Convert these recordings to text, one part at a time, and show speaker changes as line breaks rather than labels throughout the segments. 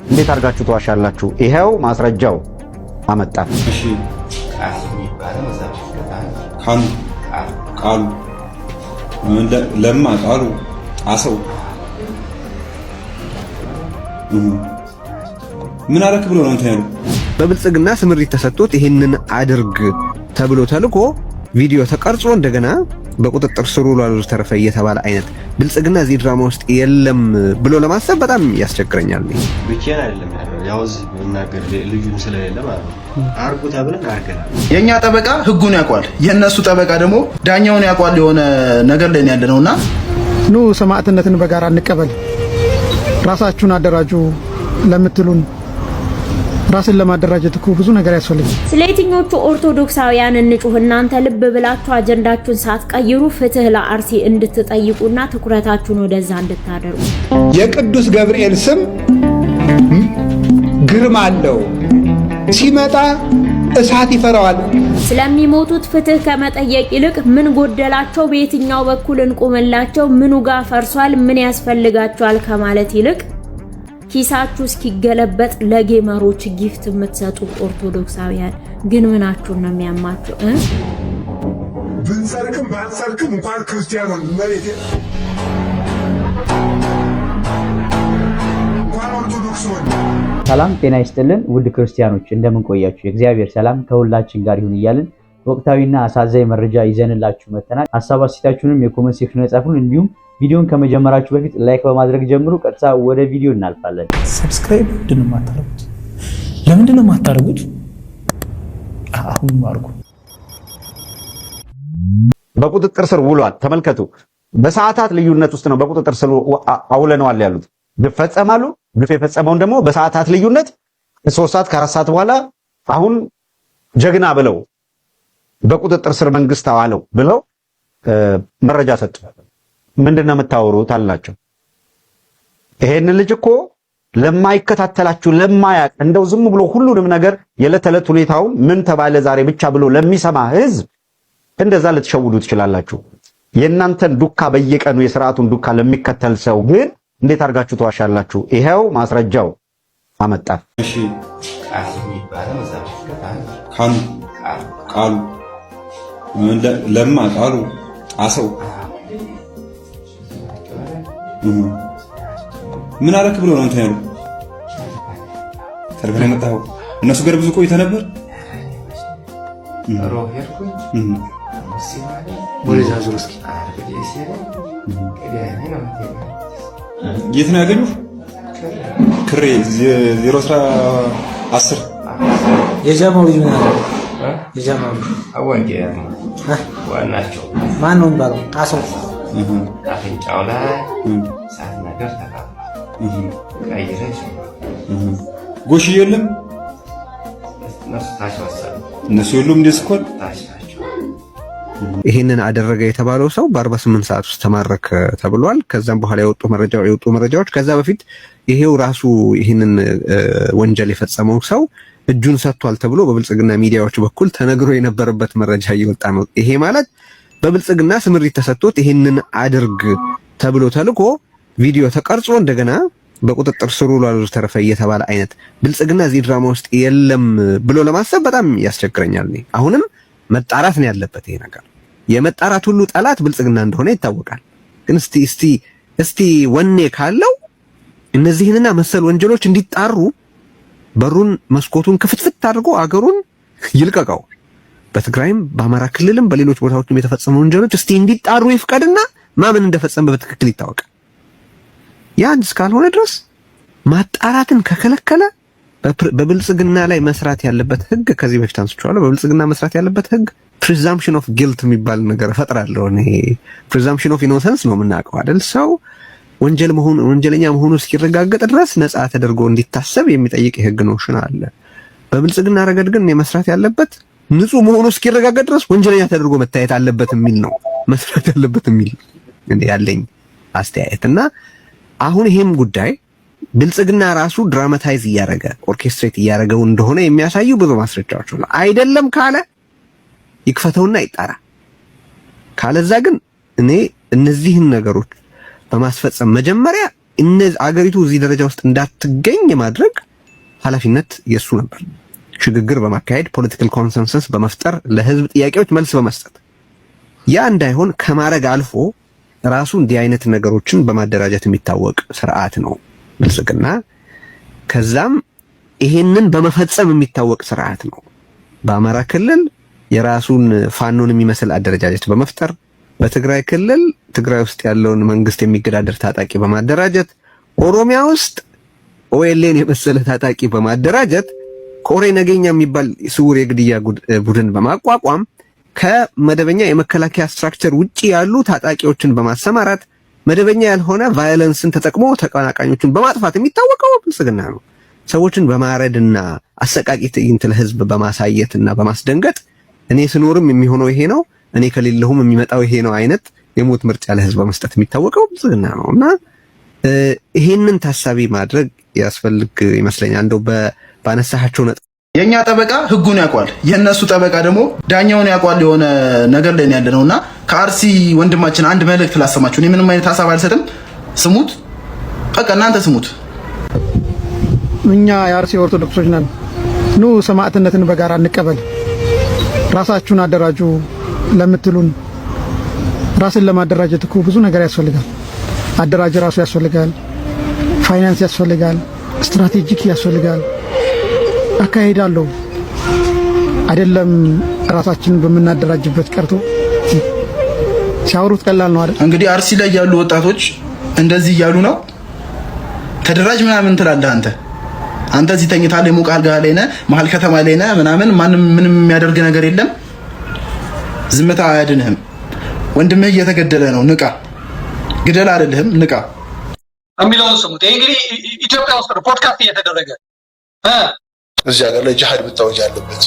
እንዴት አድርጋችሁ ተዋሻላችሁ? ይሄው ማስረጃው አመጣ።
እሺ ቃሉ ለማ ቃሉ አሰው ምን አረክ ብሎ ነው እንትን ያሉ
በብልጽግና ስምሪት ተሰጥቶት ይሄንን አድርግ ተብሎ ተልኮ ቪዲዮ ተቀርጾ እንደገና በቁጥጥር ስር ውሏል ተረፈ እየተባለ አይነት ብልጽግና እዚህ ድራማ ውስጥ የለም ብሎ ለማሰብ በጣም ያስቸግረኛል።
ብቻዬን አይደለም ያው እዚህ ብናገር ልጁን ስለሌለ ማለት ነው አርጉ ተብለን አርገናል።
የኛ ጠበቃ ህጉን ያውቃል፣ የነሱ ጠበቃ ደግሞ ዳኛውን ያውቃል። የሆነ ነገር ላይ ያለነውና
ኑ ሰማዕትነትን በጋራ እንቀበል፣ ራሳችሁን አደራጁ ለምትሉን ራስን ለማደራጀት እኮ ብዙ ነገር ያስፈልጋል።
ስለየትኞቹ ኦርቶዶክሳውያን እንጩህ? እናንተ ልብ ብላችሁ አጀንዳችሁን ሳትቀይሩ ፍትህ ለአርሲ እንድትጠይቁና ትኩረታችሁን ወደዛ እንድታደርጉ።
የቅዱስ ገብርኤል ስም ግርማ አለው፣ ሲመጣ እሳት ይፈራዋል።
ስለሚሞቱት ፍትህ ከመጠየቅ ይልቅ ምን ጎደላቸው፣ በየትኛው በኩል እንቁምላቸው፣ ምኑ ጋር ፈርሷል፣ ምን ያስፈልጋቸዋል ከማለት ይልቅ ኪሳችሁ እስኪገለበጥ ለጌመሮች ጊፍት የምትሰጡ ኦርቶዶክሳውያን ግን ምናችሁን ነው የሚያማችሁ?
ብንሰርክም ባንሰርክም እንኳን ክርስቲያኑን መሬት እንኳን ኦርቶዶክስ ሆነ።
ሰላም ጤና ይስጥልን ውድ ክርስቲያኖች እንደምን ቆያችሁ? የእግዚአብሔር ሰላም ከሁላችን ጋር ይሁን እያልን ወቅታዊና አሳዛኝ መረጃ ይዘንላችሁ መተናል። ሐሳብ አስተያየታችሁንም የኮሜንት ሴክሽን ላይ ጻፉልን። እንዲሁም ቪዲዮን ከመጀመራችሁ በፊት ላይክ በማድረግ ጀምሩ። ቀጥታ ወደ ቪዲዮ እናልፋለን።
ሰብስክራይብ ለምንድን ነው የማታደርጉት? አሁን ማርኩ።
በቁጥጥር ስር ውሏል። ተመልከቱ። በሰዓታት ልዩነት ውስጥ ነው በቁጥጥር ስር አውለነዋል ያሉት። ግፍ ፈጸማሉ። ግፍ የፈጸመውን ደግሞ በሰዓታት ልዩነት ከ3 ሰዓት ከ4 ሰዓት በኋላ አሁን ጀግና ብለው በቁጥጥር ስር መንግስት አዋለው ብለው መረጃ ሰጡ። ምንድነው የምታወሩት አላቸው። ይሄን ልጅ እኮ ለማይከታተላችሁ ለማያቅ እንደው ዝም ብሎ ሁሉንም ነገር የዕለት ተዕለት ሁኔታውን ምን ተባለ ዛሬ ብቻ ብሎ ለሚሰማ ህዝብ እንደዛ ልትሸውዱ ትችላላችሁ። የእናንተን ዱካ በየቀኑ የሥርዓቱን ዱካ ለሚከተል ሰው ግን እንዴት አድርጋችሁ ተዋሻላችሁ? ይሄው ማስረጃው አመጣ።
እሺ ቃሉ ለማ ቃሉ አሰው ምን አረክ ብሎ ነው እንትን ያሉ ተርፈን የመጣው እነሱ ጋር ብዙ ቆይተ ነበር። የት ነው ያገኙ? ክሬ 010
የጃማው ልጅ ምን አለ? የጃማው
አዋቂ ዋናቸው
ማን ነው ባለው? አሰው
አፍንጫው ላይ ሳት ነገር ተቃጥሏል። ቀይረሽ
ጎሽ የለም እነሱ የሉም። እንደ ስኳር
ይሄንን አደረገ የተባለው ሰው በ48 ሰዓት ውስጥ ተማረከ ተብሏል። ከዛም በኋላ የወጡ መረጃዎች ከዛ በፊት ይሄው ራሱ ይሄንን ወንጀል የፈጸመው ሰው እጁን ሰጥቷል ተብሎ በብልጽግና ሚዲያዎች በኩል ተነግሮ የነበረበት መረጃ እየወጣ ነው። ይሄ ማለት በብልጽግና ስምሪት ተሰጥቶት ይሄንን አድርግ ተብሎ ተልኮ ቪዲዮ ተቀርጾ እንደገና በቁጥጥር ስር ውሏል ተረፈ እየተባለ አይነት ብልጽግና እዚህ ድራማ ውስጥ የለም ብሎ ለማሰብ በጣም ያስቸግረኛል። አሁንም መጣራት ነው ያለበት። ይሄ ነገር የመጣራት ሁሉ ጠላት ብልጽግና እንደሆነ ይታወቃል። ግን እስቲ ወኔ ካለው እነዚህንና መሰል ወንጀሎች እንዲጣሩ በሩን መስኮቱን ክፍትፍት አድርጎ አገሩን ይልቀቀው። በትግራይም በአማራ ክልልም በሌሎች ቦታዎችም የተፈጸሙ ወንጀሎች እስቲ እንዲጣሩ ይፍቀድና ማመን እንደፈጸመ በትክክል ይታወቃል። ያን እስካልሆነ ድረስ ማጣራትን ከከለከለ በብልጽግና ላይ መስራት ያለበት ህግ ከዚህ በፊት አንስቼዋለሁ። በብልጽግና መስራት ያለበት ህግ ፕሪዛምፕሽን ኦፍ ጊልት የሚባል ነገር እፈጥራለሁ። እኔ ፕሪዛምፕሽን ኦፍ ኢኖሰንስ ነው የምናውቀው አይደል? ሰው ወንጀለኛ መሆኑ እስኪረጋገጥ ድረስ ነፃ ተደርጎ እንዲታሰብ የሚጠይቅ የህግ ኖሽን አለ። በብልጽግና ረገድ ግን መስራት ያለበት ንጹህ መሆኑ እስኪረጋገጥ ድረስ ወንጀለኛ ተደርጎ መታየት አለበት የሚል ነው መስራት ያለበት የሚል ያለኝ አስተያየትና አሁን ይሄም ጉዳይ ብልጽግና ራሱ ድራማታይዝ እያደረገ ኦርኬስትሬት እያደረገው እንደሆነ የሚያሳዩ ብዙ ማስረጃዎች አሉ። አይደለም ካለ ይክፈተውና ይጣራ። ካለዛ ግን እኔ እነዚህን ነገሮች በማስፈጸም መጀመሪያ እነዚህ አገሪቱ እዚህ ደረጃ ውስጥ እንዳትገኝ የማድረግ ኃላፊነት የሱ ነበር። ሽግግር በማካሄድ ፖለቲካል ኮንሰንሰስ በመፍጠር ለህዝብ ጥያቄዎች መልስ በመስጠት ያ እንዳይሆን ከማረግ አልፎ ራሱ እንዲህ አይነት ነገሮችን በማደራጀት የሚታወቅ ስርዓት ነው ብልጽግና። ከዛም ይሄንን በመፈጸም የሚታወቅ ስርዓት ነው። በአማራ ክልል የራሱን ፋኖን የሚመስል አደረጃጀት በመፍጠር በትግራይ ክልል ትግራይ ውስጥ ያለውን መንግስት የሚገዳደር ታጣቂ በማደራጀት ኦሮሚያ ውስጥ ኦኤልኤን የመሰለ ታጣቂ በማደራጀት ኮሬ ነገኛ የሚባል ስውር የግድያ ቡድን በማቋቋም ከመደበኛ የመከላከያ ስትራክቸር ውጪ ያሉ ታጣቂዎችን በማሰማራት መደበኛ ያልሆነ ቫዮለንስን ተጠቅሞ ተቀናቃኞችን በማጥፋት የሚታወቀው ብልጽግና ነው። ሰዎችን በማረድና አሰቃቂ ትዕይንት ለህዝብ በማሳየትና በማስደንገጥ እኔ ስኖርም የሚሆነው ይሄ ነው፣ እኔ ከሌለሁም የሚመጣው ይሄ ነው አይነት የሞት ምርጫ ለህዝብ በመስጠት የሚታወቀው ብልጽግና ነውና ይሄንን ታሳቢ ማድረግ ያስፈልግ ይመስለኛል። እንደው ባነሳቸው ነጥብ
የኛ ጠበቃ ህጉን ያውቃል፣ የነሱ ጠበቃ ደግሞ ዳኛውን ያውቃል። የሆነ ነገር ላይ ያለነውና ከአርሲ ወንድማችን አንድ መልእክት ላሰማችሁ። እኔ ምንም አይነት ሐሳብ አልሰጥም፣ ስሙት፣ በቃ እናንተ ስሙት።
እኛ የአርሲ ኦርቶዶክሶች ነን። ኑ ሰማዕትነትን በጋራ እንቀበል። ራሳችሁን አደራጁ ለምትሉን ራስን ለማደራጀት እኮ ብዙ ነገር ያስፈልጋል። አደራጅ ራሱ ያስፈልጋል፣ ፋይናንስ ያስፈልጋል፣ ስትራቴጂክ ያስፈልጋል። አካሄዳለሁ አይደለም ራሳችንን በመናደራጅበት ቀርቶ ሲያወሩት ቀላል ነው አይደል?
እንግዲህ አርሲ ላይ ያሉ ወጣቶች እንደዚህ እያሉ ነው። ተደራጅ ምናምን ትላለህ አንተ እዚህ ተኝታለህ፣ የሞቀ አልጋ ላይ ነህ፣ መሀል ከተማ ላይ ነህ ምናምን፣ ማንም ምንም የሚያደርግ ነገር የለም። ዝምታ አያድንህም። ወንድምህ እየተገደለ ነው፣ ንቃ። ግደል አይደለም ንቃ
የሚለውን ስሙት። ይሄ እንግዲህ ኢትዮጵያ ውስጥ ነው ፖድካስት እየተደረገ
እዚህ ሀገር ላይ ጂሃድ ብታወጅ ያለበት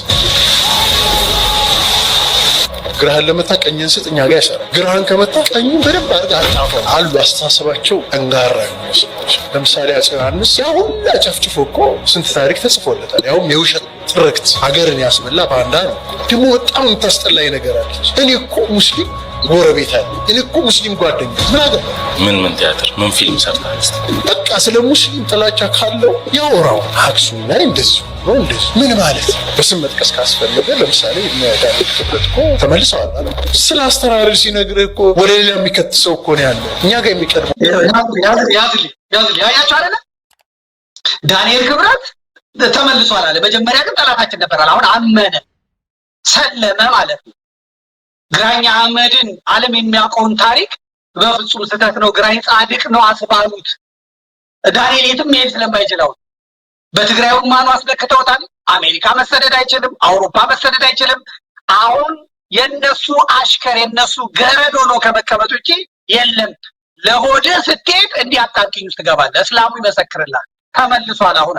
ግራህን ለመታ ቀኝን ስጥ፣ እኛ ጋር ይሰራል። ግራህን ከመታ ቀኝን በደንብ አድርገህ አጣፈው አሉ። አስተሳሰባቸው ጠንጋራ ሰዎች። ለምሳሌ አፄ ዮሐንስ ያ ሁላ ጨፍጭፎ እኮ ስንት ታሪክ ተጽፎለታል። ያውም የውሸት ትርክት ሀገርን ያስበላ ባንዳ ነው። ደግሞ በጣም የምታስጠላኝ ነገር አለች። እኔ እኮ ሙስሊም ጎረቤት አለ፣ እኔ እኮ ሙስሊም ጓደኛ ምን አገባ?
ምን ቲያትር ምን ፊልም ሰርታለች?
በቃ ስለ ሙስሊም ጥላቻ ካለው ያወራው አክሱም ላይ እንደዚህ ነው። እንደዚህ ምን ማለት በስም መጥቀስ ካስፈለገ ለምሳሌ ዳንኤል ክብረት እኮ ተመልሰዋል አለ። ስለ አስተራረር ሲነግርህ እኮ ወደ ሌላ የሚከትሰው እኮ ነው ያለው። እኛ ጋር የሚቀድመው
ያዝልኝ ያያችሁ አይደለ? ዳንኤል ክብረት ተመልሷል አለ። መጀመሪያ ግን ጠላታችን ነበር አለ። አሁን አመነ ሰለመ ማለት ነው። ግራኝ አህመድን ዓለም የሚያውቀውን ታሪክ በፍጹም ስህተት ነው፣ ግራኝ ጻድቅ ነው አስባሉት። ዳንኤል የትም መሄድ ስለማይችለው በትግራይ ማኑ አስለክተውታል። አሜሪካ መሰደድ አይችልም፣ አውሮፓ መሰደድ አይችልም። አሁን የነሱ አሽከር የነሱ ገረድ ሆኖ ከመቀመጥ ውጪ የለም። ለሆድ ስትሄድ እንዲህ አጣብቂኝ ውስጥ ትገባለህ። እስላሙ ይመሰክርላል። ተመልሷል። አሁን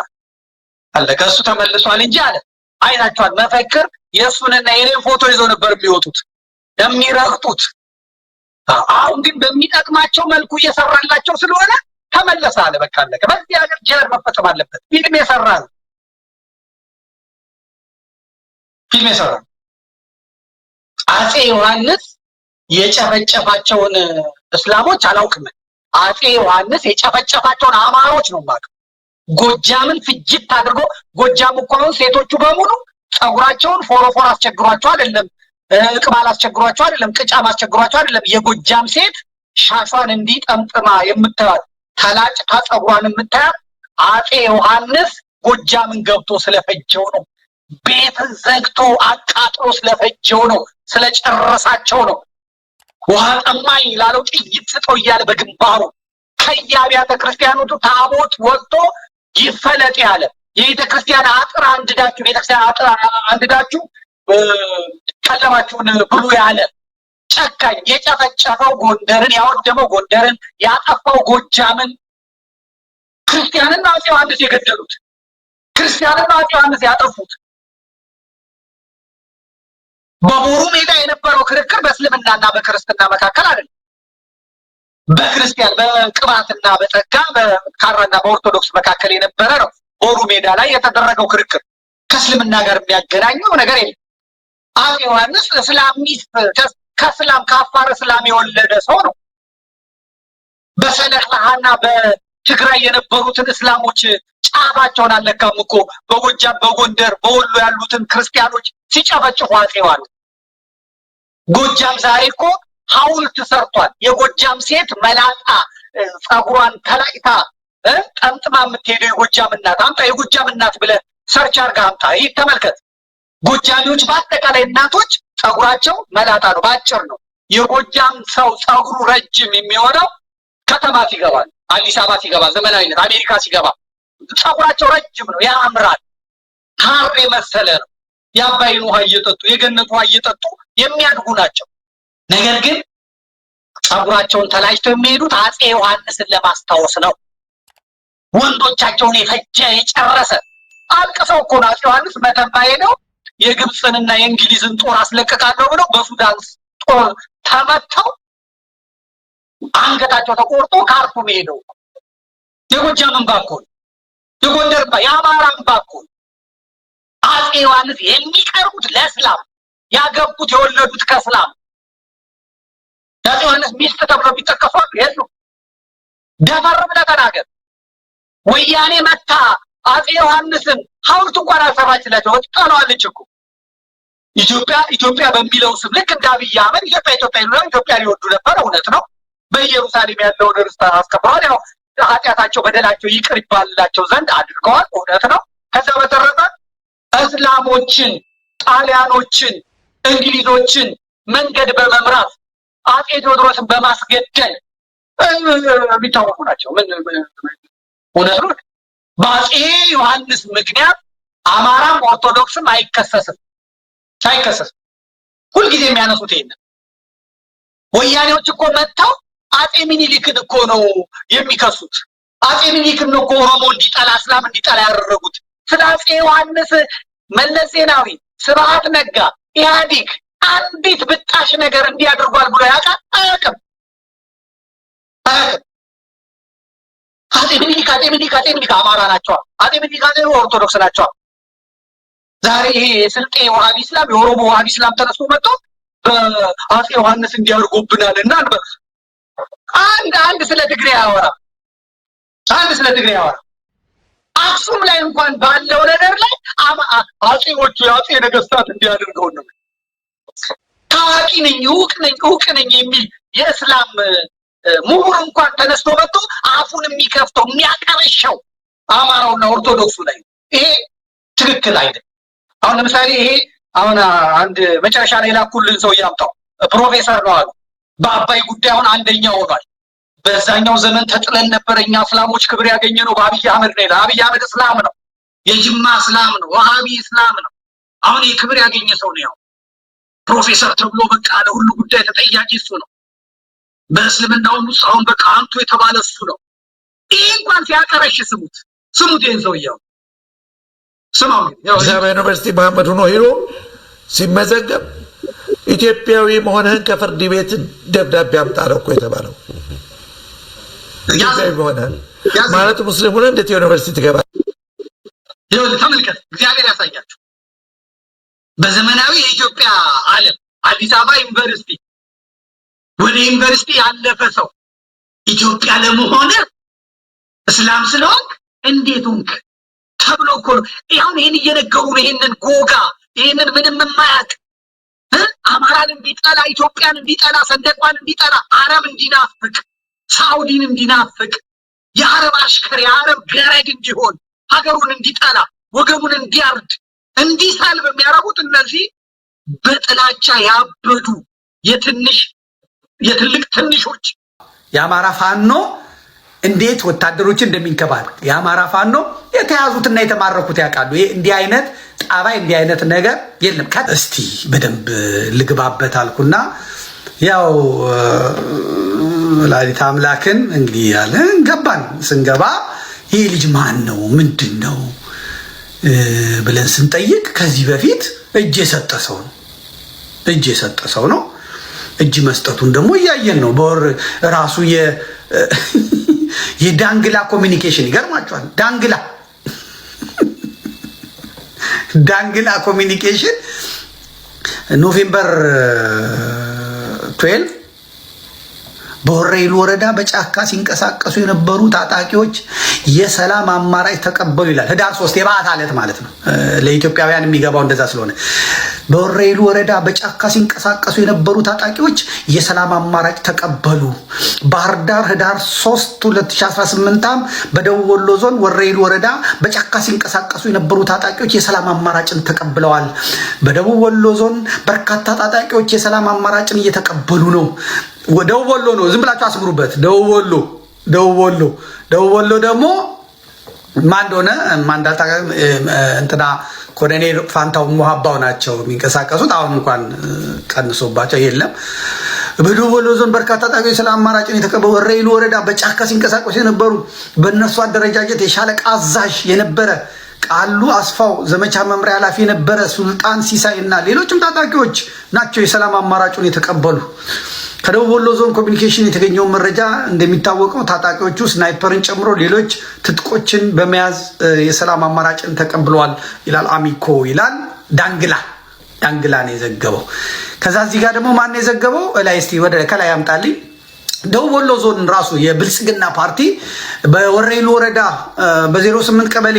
አለ ከሱ ተመልሷል እንጂ አለ አይናቸዋል። መፈክር የሱንና የኔን ፎቶ ይዘው ነበር የሚወጡት የሚረግጡት። አሁን ግን በሚጠቅማቸው መልኩ እየሰራላቸው ስለሆነ ተመለሰ አለ። በቃ አለቀ። በዚህ ሀገር ጀር መፈጸም አለበት። ፊልም የሰራል አፄ ዮሐንስ የጨፈጨፋቸውን እስላሞች አላውቅም። አፄ ዮሐንስ የጨፈጨፋቸውን አማሮች ነው የማውቀው። ጎጃምን ፍጅት አድርጎ ጎጃም እኮ አሁን ሴቶቹ በሙሉ ጸጉራቸውን ፎሮፎር አስቸግሯቸው አይደለም፣ ቅማል አስቸግሯቸው አይደለም፣ ቅጫም አስቸግሯቸው አይደለም። የጎጃም ሴት ሻሿን እንዲህ ጠምጥማ የምታያት ተላጭታ ጸጉሯን የምታያት አፄ ዮሐንስ ጎጃምን ገብቶ ስለፈጀው ነው። ቤትን ዘግቶ አቃጥሎ ስለፈጀው ነው፣ ስለጨረሳቸው ነው። ውሃ ጠማኝ ላለው ጥይት ስጠው እያለ በግንባሩ ከየአብያተ ክርስቲያኖቱ ታቦት ወጥቶ ይፈለጥ ያለ የቤተ ክርስቲያን አጥር አንድዳችሁ ቤተክርስቲያን አጥር አንድዳችሁ ቀለማችሁን ብሉ ያለ ጨካኝ የጨፈጨፈው ጎንደርን ያወደመው ጎንደርን ያጠፋው ጎጃምን ክርስቲያንና አፄ ዮሐንስ የገደሉት ክርስቲያንና አፄ ዮሐንስ ያጠፉት። በቦሩ ሜዳ የነበረው ክርክር በእስልምናና በክርስትና መካከል አይደለም። በክርስቲያን በቅባትና በጸጋ በካራና በኦርቶዶክስ መካከል የነበረ ነው። ቦሩ ሜዳ ላይ የተደረገው ክርክር ከእስልምና ጋር የሚያገናኘው ነገር የለም። አፄ ዮሐንስ እስላሚስት ከእስላም ከአፋር እስላም የወለደ ሰው ነው። በሰለላህና ትግራይ የነበሩትን እስላሞች ጫፋቸውን አለካም እኮ በጎጃም በጎንደር በወሎ ያሉትን ክርስቲያኖች ሲጨፈጭፉ አፄ ዮሐንስ። ጎጃም ዛሬ እኮ ሐውልት ሰርቷል። የጎጃም ሴት መላጣ ጸጉሯን ተላጭታ ጠምጥማ የምትሄደው የጎጃም እናት አምጣ፣ የጎጃም እናት ብለህ ሰርች አድርገህ አምጣ። ይህ ተመልከት። ጎጃሚዎች በአጠቃላይ እናቶች ጸጉራቸው መላጣ ነው፣ ባጭር ነው። የጎጃም ሰው ጸጉሩ ረጅም የሚሆነው ከተማ ሲገባ፣ አዲስ አበባ ሲገባ፣ ዘመናዊነት አሜሪካ ሲገባ ጸጉራቸው ረጅም ነው፣ ያምራል። ሐር የመሰለ ነው። የአባይን ውሃ እየጠጡ የገነት ውሃ እየጠጡ የሚያድጉ ናቸው። ነገር ግን ጸጉራቸውን ተላጭተው የሚሄዱት አፄ ዮሐንስን ለማስታወስ ነው። ወንዶቻቸውን የፈጀ የጨረሰ አልቅሰው እኮ ነው አፄ ዮሐንስ መተማ ሄደው የግብፅንና የእንግሊዝን ጦር አስለቅቃለሁ ብለው በሱዳን ጦር ተመተው አንገታቸው ተቆርጦ ካርቱም ሄደው የጎጃም እንባ እኮ ነው፣ የጎንደር እንባ፣ የአማራ እንባ እኮ ነው። አፄ ዮሐንስ የሚቀርቡት ለእስላም ያገቡት የወለዱት ከእስላም አፄ ዮሐንስ ሚስት ተብሎ የሚጠቀሱ የሉ። ደፈር ብለህ ተናገር። ወያኔ መታ አፄ ዮሐንስን ሐውልት እንኳን አልሰራችላቸው፣ ወጥተዋለች እኮ ኢትዮጵያ በሚለው ስም ልክ እንደ አብይ አህመድ ኢትዮጵያ ሊወዱ ነበር። እውነት ነው። በኢየሩሳሌም ያለውን ርስት አስከብረዋል። ያው ኃጢአታቸው በደላቸው ይቅር ይባልላቸው ዘንድ አድርገዋል። እውነት ነው። ከዛ በተረፈ እስላሞችን፣ ጣሊያኖችን፣ እንግሊዞችን መንገድ በመምራት አፄ ቴዎድሮስን በማስገደል የሚታወቁ ናቸው። እውነት ነው። በአፄ ዮሐንስ ምክንያት አማራም ኦርቶዶክስም አይከሰስም። ሁልጊዜ የሚያነሱት ይሄን ወያኔዎች እኮ መጥተው አፄ ሚኒሊክን እኮ ነው የሚከሱት። አፄ ሚኒሊክን ነው እኮ ኦሮሞ እንዲጠላ እስላም እንዲጠላ ያደረጉት። ስለ አፄ ዮሐንስ መለስ ዜናዊ፣ ስብሐት ነጋ፣ ኢህአዲግ አንዲት ብጣሽ ነገር እንዲያደርጓል ብሎ ያውቃል? አያውቅም። አፄ ሚኒሊክ አማራ ናቸው። አፄ ሚኒሊክ ኦርቶዶክስ ናቸው። ዛሬ ይሄ የስልጤ ዋሃቢ እስላም የኦሮሞ ዋሃቢ እስላም ተነስቶ መጥቶ በአፄ ዮሐንስ እንዲያርጉብናል እና አንድ ስለ ትግሬ ያወራ አክሱም ላይ እንኳን ባለው ነገር ላይ አፄዎቹ የአፄ ነገስታት እንዲያደርገው ነው። ታዋቂ ነኝ እውቅ ነኝ የሚል የእስላም ምሁር እንኳን ተነስቶ መጥቶ አፉን የሚከፍተው የሚያቀረሸው አማራውና ኦርቶዶክሱ ላይ ይሄ ትክክል አይደለም። አሁን ለምሳሌ ይሄ አሁን አንድ መጨረሻ ላይ ላኩልን ሰው ያምጣው ፕሮፌሰር ነው አሉ። በአባይ ጉዳይ አሁን አንደኛ ሆኗል። በዛኛው ዘመን ተጥለን ነበር እኛ እስላሞች ክብር ያገኘነው በአብይ አህመድ ነው። አብይ አህመድ እስላም ነው፣ የጅማ እስላም ነው፣ ዋሃቢ እስላም ነው። አሁን የክብር ያገኘ ሰው ነው። ያው ፕሮፌሰር ተብሎ በቃ ለሁሉ ጉዳይ ተጠያቂ እሱ ነው። በእስልምናውም ውስጥ አሁን በቃ አንቱ የተባለ እሱ ነው። ይሄ እንኳን ሲያቀረሽ ስሙት ይሄን ሰውየው ስማው።
አዲስ አበባ ዩኒቨርሲቲ መሐመድ ሆኖ ሄዶ ሲመዘገብ ኢትዮጵያዊ መሆንህን ከፍርድ ቤት ደብዳቤ አምጣ ነው እኮ የተባለው። ኢትዮጵያዊ መሆንህን ማለት ሙስሊም ሆነህ እንዴት ዩኒቨርሲቲ ትገባለህ?
ተመልከት፣ እግዚአብሔር ያሳያችሁ። በዘመናዊ የኢትዮጵያ ዓለም አዲስ አበባ ዩኒቨርሲቲ ወደ ዩኒቨርሲቲ ያለፈ ሰው ኢትዮጵያ ለመሆን እስላም ስለሆንክ እንዴት ሆንክ ተብሎ እኮ ነው። አሁን ይሄን እየነገሩ ነው። ይሄንን ጎጋ ይሄንን ምንም የማያውቅ አማራን እንዲጠላ፣ ኢትዮጵያን እንዲጠላ፣ ሰንደቋን እንዲጠላ፣ አረብ እንዲናፍቅ፣ ሳውዲን እንዲናፍቅ፣ የአረብ አሽከር የአረብ ገረድ እንዲሆን፣ ሀገሩን እንዲጠላ፣ ወገቡን እንዲያርድ፣ እንዲሰልብ የሚያደርጉት እነዚህ በጥላቻ ያበዱ የትልቅ ትንሾች።
የአማራ ፋኖ እንዴት ወታደሮችን እንደሚንከባል የአማራ ፋኖ የተያዙትና የተማረኩት ያውቃሉ። እንዲህ አይነት ጣባይ እንዲህ አይነት ነገር የለም። እስቲ በደንብ ልግባበት አልኩና ያው ወላዲተ አምላክን እንግዲህ ያለ ገባን። ስንገባ ይህ ልጅ ማን ነው ምንድን ነው ብለን ስንጠይቅ ከዚህ በፊት እጅ የሰጠ ሰው ነው። እጅ መስጠቱን ደግሞ እያየን ነው። በወር ራሱ የዳንግላ ኮሚኒኬሽን ይገርማቸዋል። ዳንግላ ኮሚኒኬሽን ኖቬምበር 12 በወረኢሉ ወረዳ በጫካ ሲንቀሳቀሱ የነበሩ ታጣቂዎች የሰላም አማራጭ ተቀበሉ ይላል። ህዳር 3 የበዓት ዕለት ማለት ነው። ለኢትዮጵያውያን የሚገባው እንደዛ ስለሆነ በወረኢሉ ወረዳ በጫካ ሲንቀሳቀሱ የነበሩ ታጣቂዎች የሰላም አማራጭ ተቀበሉ። ባህር ዳር ህዳር 3 2018 በደቡብ ወሎ ዞን ወረኢሉ ወረዳ በጫካ ሲንቀሳቀሱ የነበሩ ታጣቂዎች የሰላም አማራጭን ተቀብለዋል። በደቡብ ወሎ ዞን በርካታ ታጣቂዎች የሰላም አማራጭን እየተቀበሉ ነው። ደቡብ ወሎ ነው፣ ዝም ብላችሁ አስምሩበት። ደቡብ ወሎ ደግሞ ማን እንደሆነ ማንዳታ እንትና ኮሎኔል ፋንታው ሙሃባው ናቸው የሚንቀሳቀሱት። አሁን እንኳን ቀንሶባቸው የለም። በደቡብ ወሎ ዞን በርካታ ታጣቂዎች የሰላም አማራጭን የተቀበሉ። ወረኢሉ ወረዳ በጫካ ሲንቀሳቀሱ የነበሩ በእነሱ አደረጃጀት የሻለቃ አዛዥ የነበረ ቃሉ አስፋው ዘመቻ መምሪያ ኃላፊ የነበረ ሱልጣን ሲሳይ እና ሌሎችም ታጣቂዎች ናቸው የሰላም አማራጩን የተቀበሉ። ከደቡብ ወሎ ዞን ኮሚኒኬሽን የተገኘው መረጃ እንደሚታወቀው ታጣቂዎቹ ስናይፐርን ጨምሮ ሌሎች ትጥቆችን በመያዝ የሰላም አማራጭን ተቀብለዋል ይላል አሚኮ ይላል። ዳንግላ ነው የዘገበው። ከዛ እዚህ ጋር ደግሞ ማን ነው የዘገበው? ላይ እስቲ ወደ ከላይ ያምጣልኝ። ደቡብ ወሎ ዞን ራሱ የብልጽግና ፓርቲ በወረኢሉ ወረዳ በ08 ቀበሌ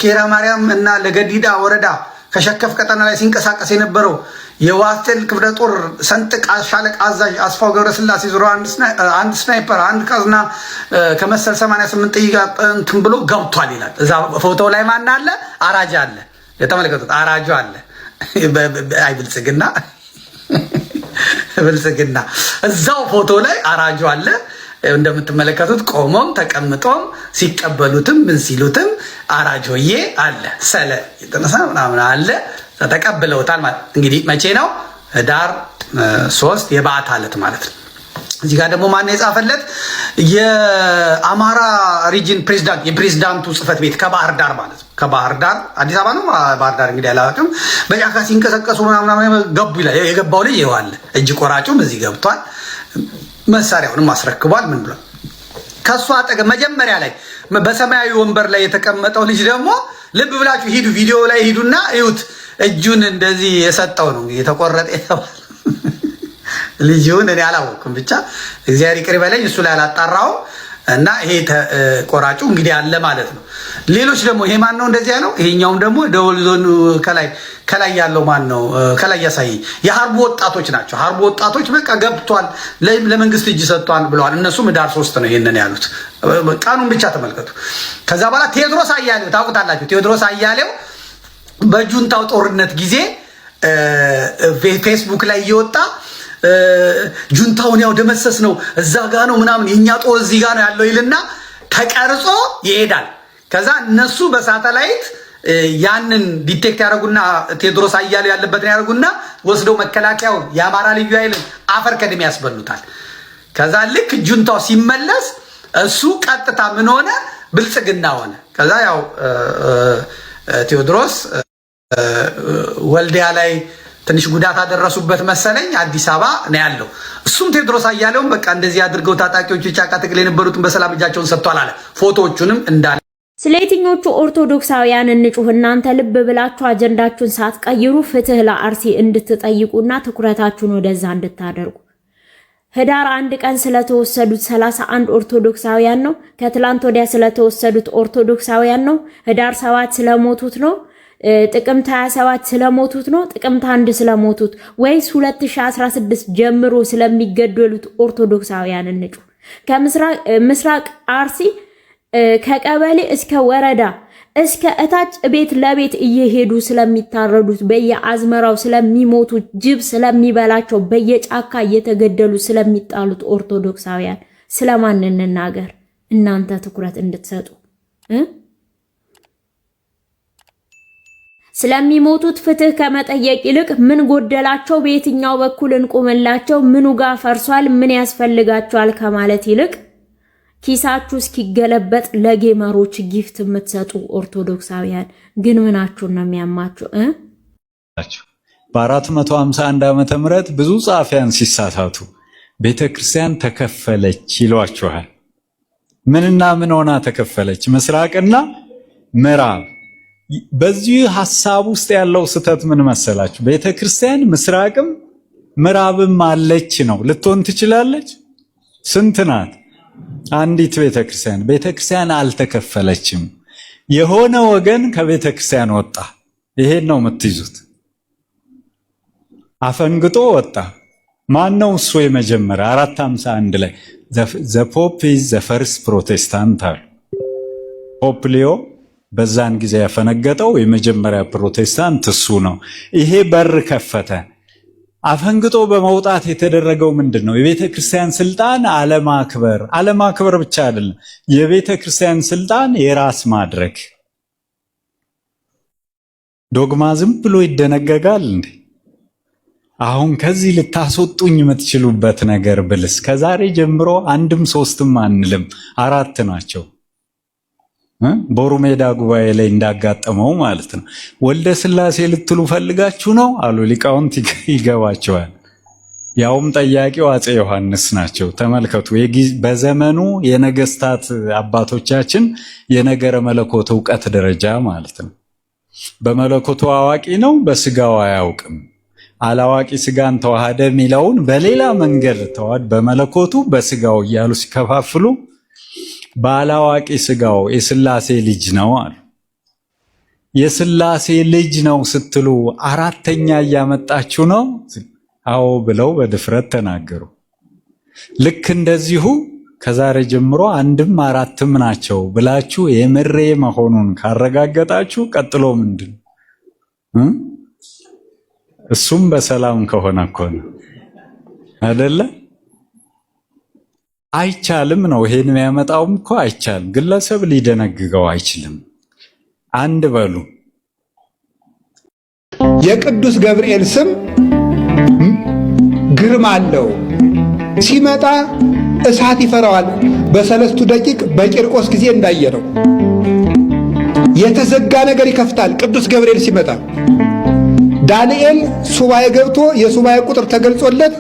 ኬራ ማርያም እና ለገዲዳ ወረዳ ከሸከፍ ቀጠና ላይ ሲንቀሳቀስ የነበረው የዋስቴል ክፍለ ጦር ሰንጥቅ ሻለቃ አዛዥ አስፋው ገብረስላሴ ዞሮ አንድ ስናይፐር አንድ ካዝና ከመሰል 88 ጥይት ጋር እንትን ብሎ ገብቷል ይላል። እዛ ፎቶ ላይ ማን አለ? አራጅ አለ። የተመለከቱት አራጁ አለ። አይ ብልጽግና እዛው ፎቶ ላይ አራጁ አለ። እንደምትመለከቱት ቆሞም ተቀምጦም ሲቀበሉትም ምን ሲሉትም አራጆዬ አለ። ሰለ የተነሳ ምናምን አለ። ተቀብለውታል ማለት እንግዲህ መቼ ነው? ህዳር 3 የበዓት ዕለት ማለት ነው። እዚህ ጋር ደግሞ ማን የጻፈለት? የአማራ ሪጅን ፕሬዝዳንት የፕሬዝዳንቱ ጽህፈት ቤት ከባህር ዳር ማለት ነው። ከባህር ዳር አዲስ አበባ ነው። ባህር ዳር እንግዲህ አላውቅም። በጫካ ሲንቀሳቀሱ ምናምን ገቡ ይላል። የገባው ልጅ ይዋል እጅ ቆራጩም እዚህ ገብቷል። መሳሪያውንም አስረክቧል። ምን ብሏል? ከሷ አጠገብ መጀመሪያ ላይ በሰማያዊ ወንበር ላይ የተቀመጠው ልጅ ደግሞ ልብ ብላችሁ ሂዱ፣ ቪዲዮ ላይ ሂዱና እዩት። እጁን እንደዚህ የሰጠው ነው የተቆረጠ የተባለ ልጅውን እኔ አላወቅኩም። ብቻ እግዚአብሔር ይቅር በለኝ፣ እሱ ላይ አላጣራው እና ይሄ ቆራጩ እንግዲህ አለ ማለት ነው። ሌሎች ደግሞ ይሄ ማን ነው እንደዚህ ያለው? ይሄኛውም ደግሞ ደወል ዞን ከላይ ያለው ማን ነው? ከላይ ያሳይ የሀርቡ ወጣቶች ናቸው። ሀርቡ ወጣቶች በቃ ገብቷል፣ ለመንግስት እጅ ሰጥቷል ብለዋል። እነሱም ህዳር 3 ነው ይሄንን ያሉት። ቀኑን ብቻ ተመልከቱ። ከዛ በኋላ ቴዎድሮስ አያሌው ታውቁታላችሁ። ቴዎድሮስ አያሌው በጁንታው ጦርነት ጊዜ ፌስቡክ ላይ እየወጣ ጁንታውን ያው ደመሰስ ነው እዛ ጋ ነው ምናምን የኛ ጦር እዚህ ጋ ነው ያለው ይልና ተቀርጾ ይሄዳል። ከዛ እነሱ በሳተላይት ያንን ዲቴክት ያደርጉና ቴዎድሮስ አያሌው ያለበትን ያደርጉና ወስደው መከላከያውን የአማራ ልዩ ኃይልን አፈር ከድሜ ያስበሉታል። ከዛ ልክ ጁንታው ሲመለስ እሱ ቀጥታ ምን ሆነ? ብልጽግና ሆነ። ከዛ ያው ቴዎድሮስ ወልዲያ ላይ ትንሽ ጉዳት አደረሱበት መሰለኝ። አዲስ አበባ ነው ያለው። እሱም ቴዎድሮስ አያሌውም በቃ እንደዚህ አድርገው ታጣቂዎቹ ጫካ ትግል የነበሩትን በሰላም እጃቸውን ሰጥቷል አለ። ፎቶዎቹንም እንዳለ
ስለ የትኞቹ ኦርቶዶክሳውያን እንጩህ? እናንተ ልብ ብላችሁ አጀንዳችሁን ሳትቀይሩ ፍትህ ለአርሲ እንድትጠይቁና ትኩረታችሁን ወደዛ እንድታደርጉ። ህዳር 1 ቀን ስለተወሰዱት 31 ኦርቶዶክሳውያን ነው። ከትላንት ወዲያ ስለተወሰዱት ኦርቶዶክሳውያን ነው። ህዳር 7 ስለሞቱት ነው። ጥቅምት 27 ስለሞቱት ነው። ጥቅምት 1 ስለሞቱት ወይስ 2016 ጀምሮ ስለሚገደሉት ኦርቶዶክሳውያን እንጩህ? ከምስራቅ አርሲ ከቀበሌ እስከ ወረዳ እስከ እታች ቤት ለቤት እየሄዱ ስለሚታረዱት በየአዝመራው ስለሚሞቱት ጅብ ስለሚበላቸው በየጫካ እየተገደሉ ስለሚጣሉት ኦርቶዶክሳውያን ስለማን እንናገር? እናንተ ትኩረት እንድትሰጡ ስለሚሞቱት ፍትህ ከመጠየቅ ይልቅ ምን ጎደላቸው፣ በየትኛው በኩል እንቁምላቸው፣ ምኑ ጋር ፈርሷል፣ ምን ያስፈልጋቸዋል ከማለት ይልቅ ኪሳችሁ እስኪገለበጥ ለጌመሮች ጊፍት የምትሰጡ ኦርቶዶክሳውያን ግን ምናችሁን ነው የሚያማችሁ?
በ451 ዓመተ ምህረት ብዙ ጻፊያን ሲሳሳቱ ቤተክርስቲያን ተከፈለች ይሏችኋል። ምንና ምን ሆና ተከፈለች? ምስራቅና ምዕራብ። በዚህ ሐሳብ ውስጥ ያለው ስተት ምን መሰላችሁ? ቤተክርስቲያን ምስራቅም ምዕራብም አለች ነው። ልትሆን ትችላለች? ስንት ናት? አንዲት ቤተክርስቲያን አልተከፈለችም። የሆነ ወገን ከቤተክርስቲያን ወጣ። ይሄን ነው የምትይዙት። አፈንግጦ ወጣ። ማን ነው እሱ? የመጀመሪያ 451 ላይ ዘ ፖፕ ኢዝ ዘ ፈርስት ፕሮቴስታንት አሉ። ፖፕ ሊዮ በዛን ጊዜ ያፈነገጠው የመጀመሪያ ፕሮቴስታንት እሱ ነው። ይሄ በር ከፈተ። አፈንግጦ በመውጣት የተደረገው ምንድን ነው? የቤተ ክርስቲያን ስልጣን አለማክበር ብቻ አይደለም፣ የቤተ ክርስቲያን ስልጣን የራስ ማድረግ። ዶግማ ዝም ብሎ ይደነገጋል እንዴ? አሁን ከዚህ ልታስወጡኝ የምትችሉበት ነገር ብልስ ከዛሬ ጀምሮ አንድም ሶስትም አንልም 4 ናቸው። ቦሩ ሜዳ ጉባኤ ላይ እንዳጋጠመው ማለት ነው። ወልደ ስላሴ ልትሉ ፈልጋችሁ ነው አሉ ሊቃውንት። ይገባቸዋል። ያውም ጠያቂው አፄ ዮሐንስ ናቸው። ተመልከቱ፣ በዘመኑ የነገስታት አባቶቻችን የነገረ መለኮት ዕውቀት ደረጃ ማለት ነው። በመለኮቱ አዋቂ ነው፣ በስጋው አያውቅም። አላዋቂ ስጋን ተዋሃደ የሚለውን በሌላ መንገድ ተዋሃደ በመለኮቱ በስጋው እያሉ ሲከፋፍሉ ባላዋቂ ስጋው የስላሴ ልጅ ነው አሉ። የስላሴ ልጅ ነው ስትሉ አራተኛ እያመጣችሁ ነው? አዎ ብለው በድፍረት ተናገሩ። ልክ እንደዚሁ ከዛሬ ጀምሮ አንድም አራትም ናቸው ብላችሁ የምሬ መሆኑን ካረጋገጣችሁ ቀጥሎ ምንድን እሱም በሰላም ከሆነ አይደለ? አይቻልም ነው። ይሄን የሚያመጣውም እኮ አይቻልም። ግለሰብ ሊደነግገው አይችልም። አንድ በሉ።
የቅዱስ ገብርኤል ስም ግርማ አለው። ሲመጣ እሳት ይፈራዋል። በሰለስቱ ደቂቅ በቂርቆስ ጊዜ እንዳየነው የተዘጋ ነገር ይከፍታል ቅዱስ ገብርኤል ሲመጣ። ዳንኤል ሱባኤ ገብቶ የሱባኤ ቁጥር ተገልጾለት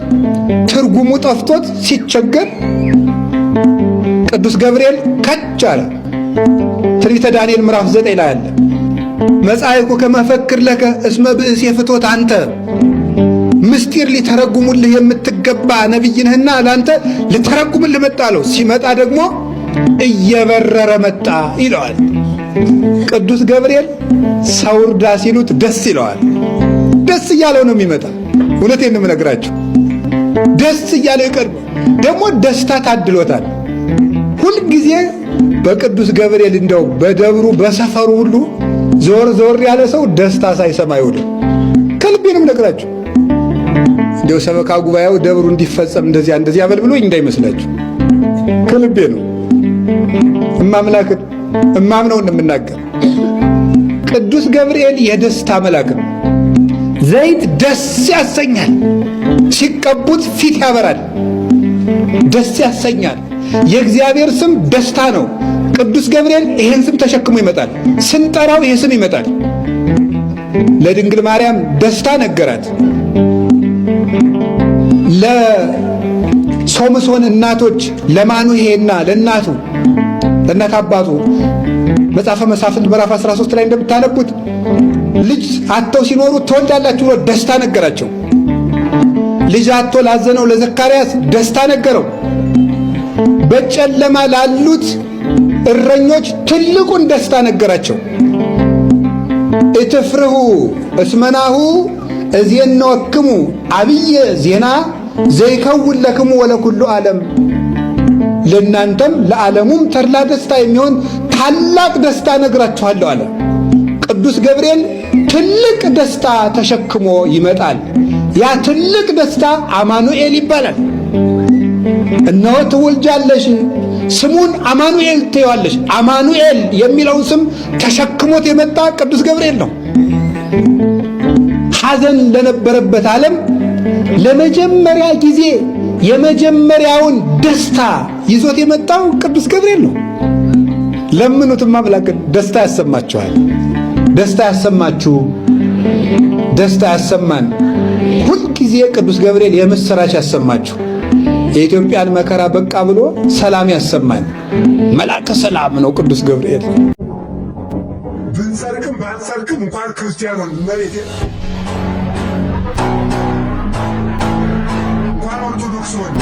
ትርጉሙ ጠፍቶት ሲቸገር ቅዱስ ገብርኤል ከች አለ። ትንቢተ ዳንኤል ምዕራፍ 9 ላይ አለ። መጻእኩ ከመፈክር ለከ እስመ ብእሴ ፍቶት አንተ፣ ምስጢር ሊተረጉሙልህ የምትገባ ነቢይ ነህና ላንተ ልተረጉምልህ መጣ አለው። ሲመጣ ደግሞ እየበረረ መጣ ይለዋል። ቅዱስ ገብርኤል ሰው እርዳ ሲሉት ደስ ይለዋል። ደስ እያለው ነው የሚመጣ። እውነቴን ነው የምነግራችሁ። ደስ እያለው ይቀርብ። ደግሞ ደስታ ታድሎታል። ሁልጊዜ በቅዱስ ገብርኤል እንደው በደብሩ በሰፈሩ ሁሉ ዞር ያለ ሰው ደስታ ሳይሰማ አይውልም። ከልቤ ነው የምነግራችሁ። እንደው ሰበካ ጉባኤው ደብሩ እንዲፈጸም እንደዚህ አበልብሎኝ እንዳይመስላችሁ። ከልቤ ነው እማምነውን የምናገር። ቅዱስ ገብርኤል የደስታ መልአክ ነው። ዘይት ደስ ያሰኛል፣ ሲቀቡት ፊት ያበራል፣ ደስ ያሰኛል። የእግዚአብሔር ስም ደስታ ነው። ቅዱስ ገብርኤል ይሄን ስም ተሸክሞ ይመጣል። ስንጠራው ይሄ ስም ይመጣል። ለድንግል ማርያም ደስታ ነገራት። ለሶምሶን እናቶች ለማኑሄና ለእናት አባቱ መጽሐፈ መሳፍንት ምዕራፍ 13 ላይ እንደምታነቡት ልጅ አጥተው ሲኖሩ ትወልዳላችሁ ብሎ ደስታ ነገራቸው። ልጅ አጥቶ ላዘነው ለዘካርያስ ደስታ ነገረው። በጨለማ ላሉት እረኞች ትልቁን ደስታ ነገራቸው። እትፍርሁ እስመናሁ እዜንወክሙ አብየ ዜና ዘይከውን ለክሙ ወለኩሉ ዓለም፣ ለእናንተም ለዓለሙም ተድላ ደስታ የሚሆን ታላቅ ደስታ ነግራችኋለሁ አለ። ቅዱስ ገብርኤል ትልቅ ደስታ ተሸክሞ ይመጣል። ያ ትልቅ ደስታ አማኑኤል ይባላል። እነሆ ትወልጃለሽ፣ ስሙን አማኑኤል ትይዋለሽ። አማኑኤል የሚለውን ስም ተሸክሞት የመጣ ቅዱስ ገብርኤል ነው። ሐዘን ለነበረበት ዓለም ለመጀመሪያ ጊዜ የመጀመሪያውን ደስታ ይዞት የመጣው ቅዱስ ገብርኤል ነው። ለምኑትም አምላክን ደስታ ያሰማችኋል። ደስታ ያሰማችሁ፣ ደስታ ያሰማን። ሁልጊዜ ቅዱስ ገብርኤል የምስራች ያሰማችሁ። የኢትዮጵያን መከራ በቃ ብሎ ሰላም ያሰማን። መልአከ ሰላም ነው ቅዱስ ገብርኤል።
ብንሰርቅም ባንሰርቅም እንኳን ክርስቲያኖን መሬቴ እንኳን ኦርቶዶክስ ሆነ